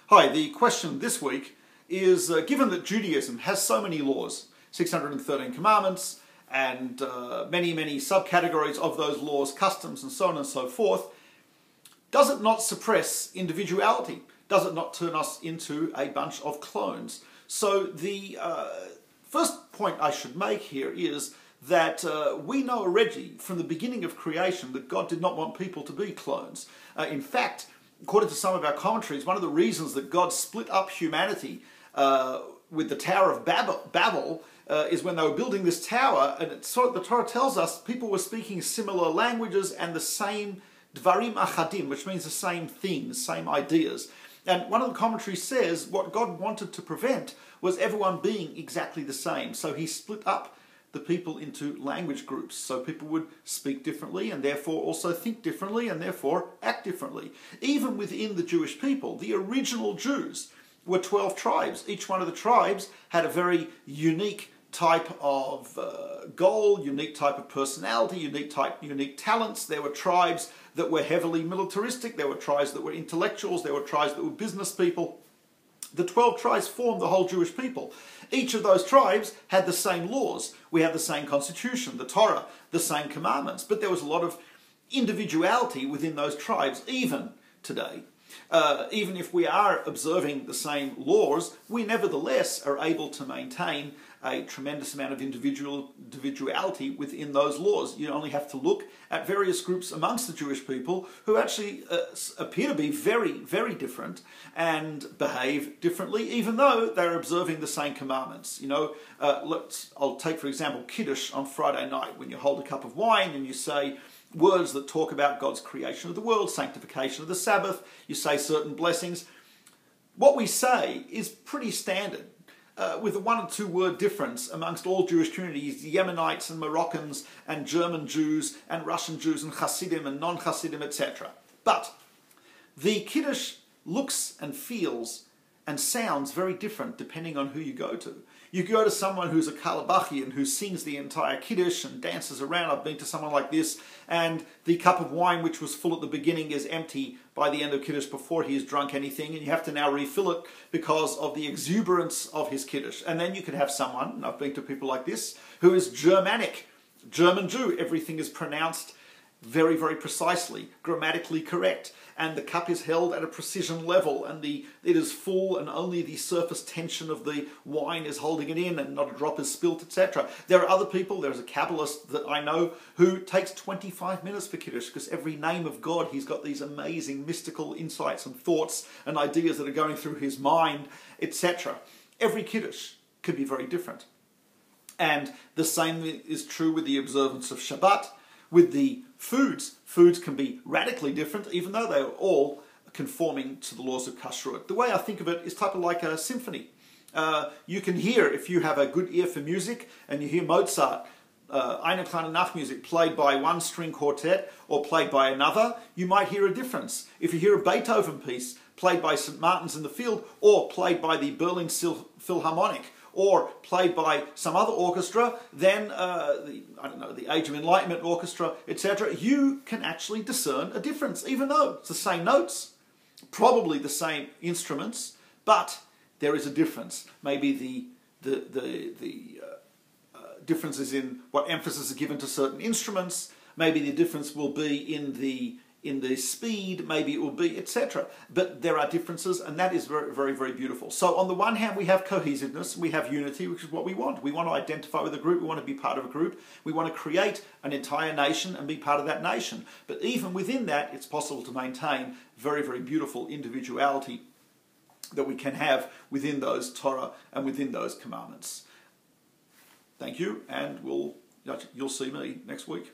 Hi, the question this week is, given that Judaism has so many laws, 613 commandments, and many subcategories of those laws, customs and so on and so forth, does it not suppress individuality? Does it not turn us into a bunch of clones? So the first point I should make here is that we know already from the beginning of creation that God did not want people to be clones. In fact, according to some of our commentaries, one of the reasons that God split up humanity with the Tower of Babel is when they were building this tower, and the Torah tells us people were speaking similar languages and the same dvarim achadim, which means the same things, same ideas. And one of the commentaries says what God wanted to prevent was everyone being exactly the same. So he split up the people into language groups, so people would speak differently and therefore also think differently and therefore act differently. Even within the Jewish people, the original Jews were 12 tribes. Each one of the tribes had a very unique type of goal, unique type of personality, unique talents. There were tribes that were heavily militaristic, there were tribes that were intellectuals, there were tribes that were business people. The 12 tribes formed the whole Jewish people. Each of those tribes had the same laws. We had the same constitution, the Torah, the same commandments. But there was a lot of individuality within those tribes, even today. Even if we are observing the same laws, we nevertheless are able to maintain a tremendous amount of individuality within those laws. You only have to look at various groups amongst the Jewish people who actually appear to be very different and behave differently, even though they're observing the same commandments. You know, I'll take for example Kiddush on Friday night, when you hold a cup of wine and you say words that talk about God's creation of the world, sanctification of the Sabbath, you say certain blessings. What we say is pretty standard, with a 1 or 2 word difference amongst all Jewish communities, Yemenites and Moroccans and German Jews and Russian Jews and Hasidim and non-Hasidim, etc. But the Kiddush looks and feels and sounds very different depending on who you go to. You go to someone who's a Kalabachian who sings the entire Kiddush and dances around. I've been to someone like this, and the cup of wine which was full at the beginning is empty by the end of Kiddush before he has drunk anything, and you have to now refill it because of the exuberance of his Kiddush. And then you could have someone, and I've been to people like this, who is Germanic, German Jew. Everything is pronounced very precisely, grammatically correct, and the cup is held at a precision level, and it is full, and only the surface tension of the wine is holding it in, and not a drop is spilt, etc. There are other people, there's a Kabbalist that I know who takes 25 minutes for Kiddush, because every name of God, he's got these amazing mystical insights and thoughts and ideas that are going through his mind, etc. Every Kiddush could be very different. And the same is true with the observance of Shabbat. With the foods can be radically different, even though they are all conforming to the laws of kashrut. The way I think of it is type of like a symphony. You can hear, if you have a good ear for music, and you hear Mozart, Eine kleine Nachtmusik played by one string quartet or played by another, you might hear a difference. If you hear a Beethoven piece played by St. Martin's in the Field or played by the Berlin Philharmonic, or played by some other orchestra, then the Age of Enlightenment Orchestra, etc., you can actually discern a difference, even though it's the same notes, probably the same instruments, but there is a difference. Maybe the differences in what emphasis is given to certain instruments, maybe the difference will be in the speed, maybe it will be, etc. But there are differences, and that is very beautiful. So on the one hand, we have cohesiveness, we have unity, which is what we want. We want to identify with a group, we want to be part of a group, we want to create an entire nation and be part of that nation. But even within that, it's possible to maintain very beautiful individuality that we can have within those Torah and within those commandments. Thank you, and you'll see me next week.